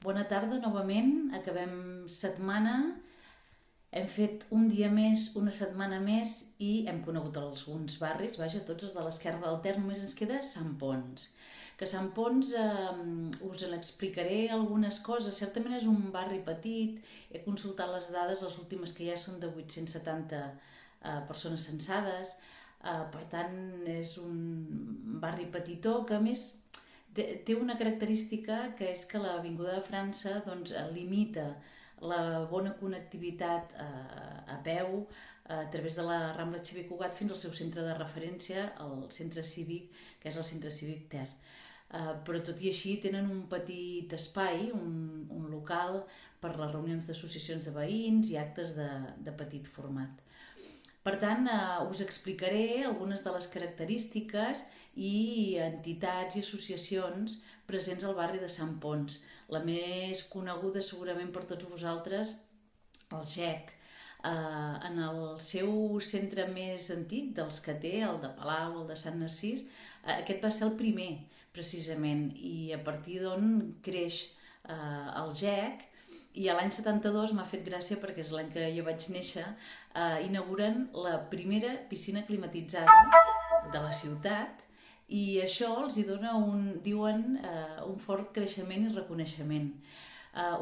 Bona tarda novament, acabem setmana, hem fet un dia més, una setmana més i hem conegut alguns barris, vaja, tots els de l'esquerra del Ter, només ens queda Sant Ponç. Que Sant Ponç us en explicaré algunes coses, certament és un barri petit, he consultat les dades, les últimes que hi ha són de 870 persones censades, per tant és un barri petitó que a més té una característica que és que l'Avinguda de França limita la bona connectivitat a peu a través de la Rambla Xavier Cugat fins al seu centre de referència, el centre cívic, que és el centre cívic Ter. Però tot i així tenen un petit espai, un local per les reunions d'associacions de veïns i actes de petit format. Per tant, us explicaré algunes de les característiques i entitats i associacions presents al barri de Sant Ponç. La més coneguda segurament per tots vosaltres, el GEC. En el seu centre més antic, dels que té, el de Palau, el de Sant Narcís, aquest va ser el primer, precisament, i a partir d'on creix el GEC. I l'any 72 m'ha fet gràcia, perquè és l'any que jo vaig néixer, inauguren la primera piscina climatitzada de la ciutat i això els hi dona un fort creixement i reconeixement.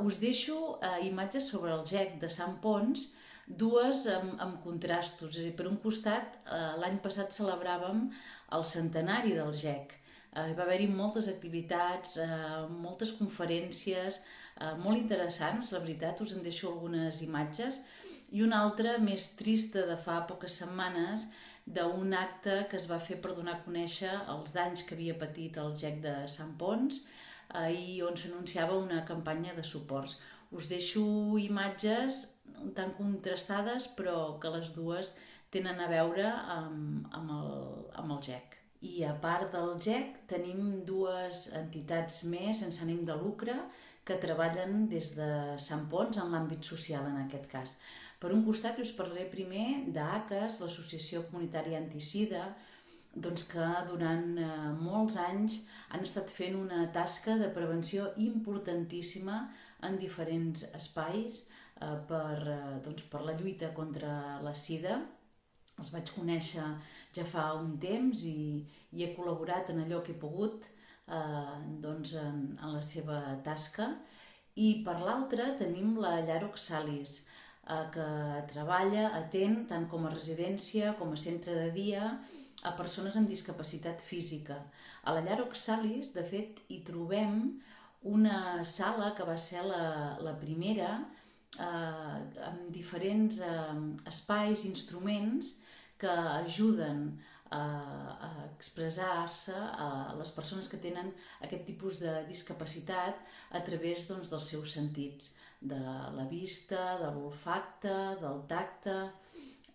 Us deixo imatges sobre el GEC de Sant Ponç, dues amb contrastos. Per un costat, l'any passat celebràvem el centenari del GEC. Hi va haver-hi moltes activitats, moltes conferències, molt interessants, la veritat, us en deixo algunes imatges. I una altra més trista de fa poques setmanes, d'un acte que es va fer per donar a conèixer els danys que havia patit el GEC de Sant Ponç i on s'anunciava una campanya de suports. Us deixo imatges tan contrastades, però que les dues tenen a veure amb el GEC. I a part del GEC tenim dues entitats més sense ànim de lucre que treballen des de Sant Ponç en l'àmbit social en aquest cas. Per un costat us parlaré primer d'ACAS, l'Associació Comunitària Antisida, que durant molts anys han estat fent una tasca de prevenció importantíssima en diferents espais per la lluita contra la sida. Els vaig conèixer ja fa un temps i he col·laborat en allò que he pogut en la seva tasca. I per l'altra tenim la Llar Oxalis, que treballa, atén tant com a residència com a centre de dia a persones amb discapacitat física. A la Llar Oxalis, de fet, hi trobem una sala que va ser la primera amb diferents espais, instruments que ajuden a expressar-se a les persones que tenen aquest tipus de discapacitat a través dels seus sentits, de la vista, de l'olfacte, del tacte.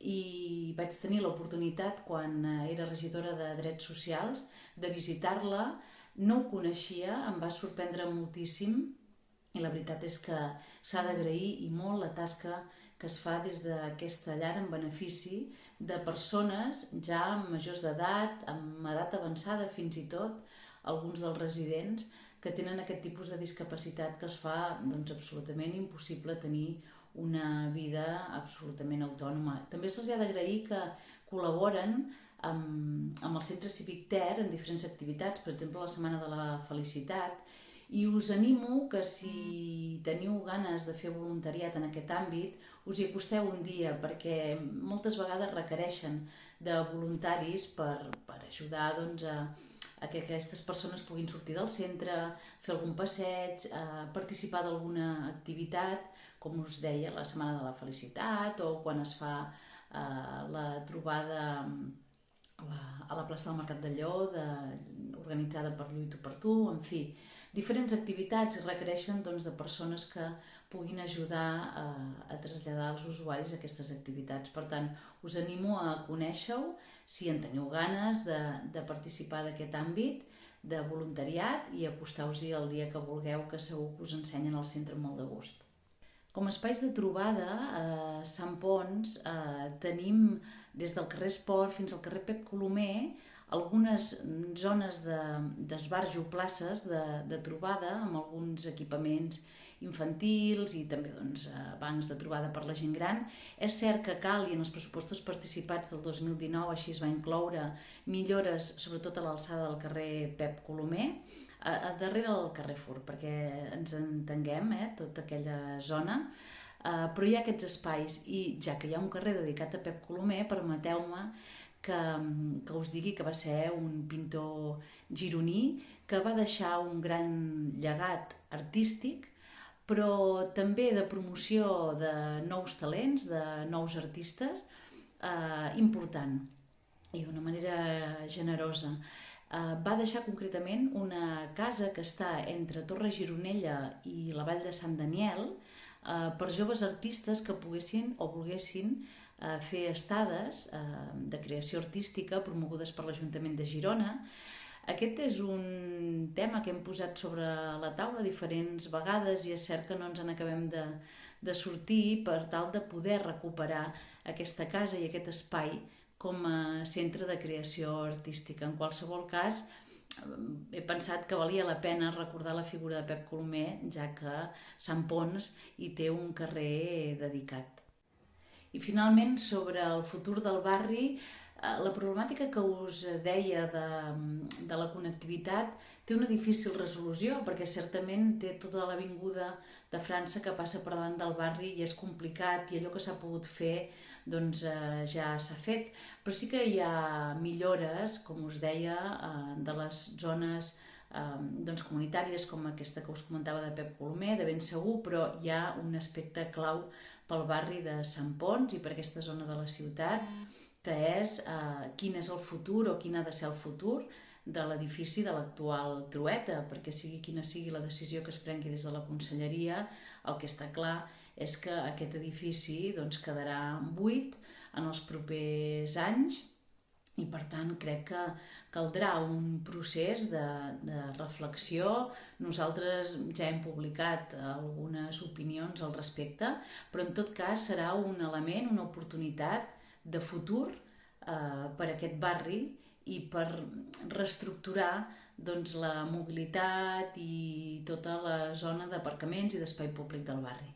I vaig tenir l'oportunitat, quan era regidora de Drets Socials, de visitar-la. No ho coneixia, em va sorprendre moltíssim i la veritat és que s'ha d'agrair i molt la tasca que es fa des d'aquesta llar en benefici de persones ja majors d'edat, amb edat avançada fins i tot, alguns dels residents que tenen aquest tipus de discapacitat que es fa absolutament impossible tenir una vida absolutament autònoma. També se'ls ha d'agrair que col·laboren amb el Centre Cívic Ter en diferents activitats, per exemple la Setmana de la Felicitat, i us animo que si teniu ganes de fer voluntariat en aquest àmbit us hi acosteu un dia, perquè moltes vegades requereixen de voluntaris per ajudar a que aquestes persones puguin sortir del centre, fer algun passeig, participar d'alguna activitat, com us deia, la Setmana de la Felicitat, o quan es fa la trobada a la plaça del Mercat de Lleó, organitzada per Lluito per Tu, en fi, diferents activitats requereixen de persones que puguin ajudar a traslladar als usuaris aquestes activitats. Per tant, us animo a conèixer-ho si en teniu ganes de participar d'aquest àmbit de voluntariat i acosteu-vos-hi el dia que vulgueu, que segur que us ensenyen al centre molt de gust. Com a espais de trobada, a Sant Ponç tenim des del carrer Esport fins al carrer Pep Colomer algunes zones d'esbarjo, places de trobada amb alguns equipaments infantils i també bancs de trobada per la gent gran. És cert que cal, i en els pressupostos participats del 2019 així es va incloure millores, sobretot a l'alçada del carrer Pep Colomer, darrere del Carrefour, perquè ens entenguem, tota aquella zona, però hi ha aquests espais i ja que hi ha un carrer dedicat a Pep Colomer, permeteu-me que us digui que va ser un pintor gironí que va deixar un gran llegat artístic, però també de promoció de nous talents, de nous artistes, important i d'una manera generosa. Va deixar concretament una casa que està entre Torre Gironella i la Vall de Sant Daniel per joves artistes que poguessin o volguessin fer estades de creació artística promogudes per l'Ajuntament de Girona. Aquest és un tema que hem posat sobre la taula diferents vegades i és cert que no ens n'acabem de sortir per tal de poder recuperar aquesta casa i aquest espai com a centre de creació artística. En qualsevol cas, he pensat que valia la pena recordar la figura de Pep Colomer, ja que Sant Ponç hi té un carrer dedicat. I finalment, sobre el futur del barri, la problemàtica que us deia de la connectivitat té una difícil resolució, perquè certament té tota l'avinguda de França que passa per davant del barri i és complicat i allò que s'ha pogut fer ja s'ha fet, però sí que hi ha millores, com us deia, de les zones comunitàries com aquesta que us comentava de Pep Colomer, de ben segur, però hi ha un aspecte clau pel barri de Sant Ponç i per aquesta zona de la ciutat, que és quin és el futur o quin ha de ser el futur de l'edifici de l'actual Trueta, perquè sigui quina sigui la decisió que es prengui des de la conselleria, el que està clar és que aquest edifici quedarà buit en els propers anys i per tant crec que caldrà un procés de reflexió. Nosaltres ja hem publicat algunes opinions al respecte, però en tot cas serà un element, una oportunitat de futur per a aquest barri i per reestructurar la mobilitat i tota la zona d'aparcaments i d'espai públic del barri.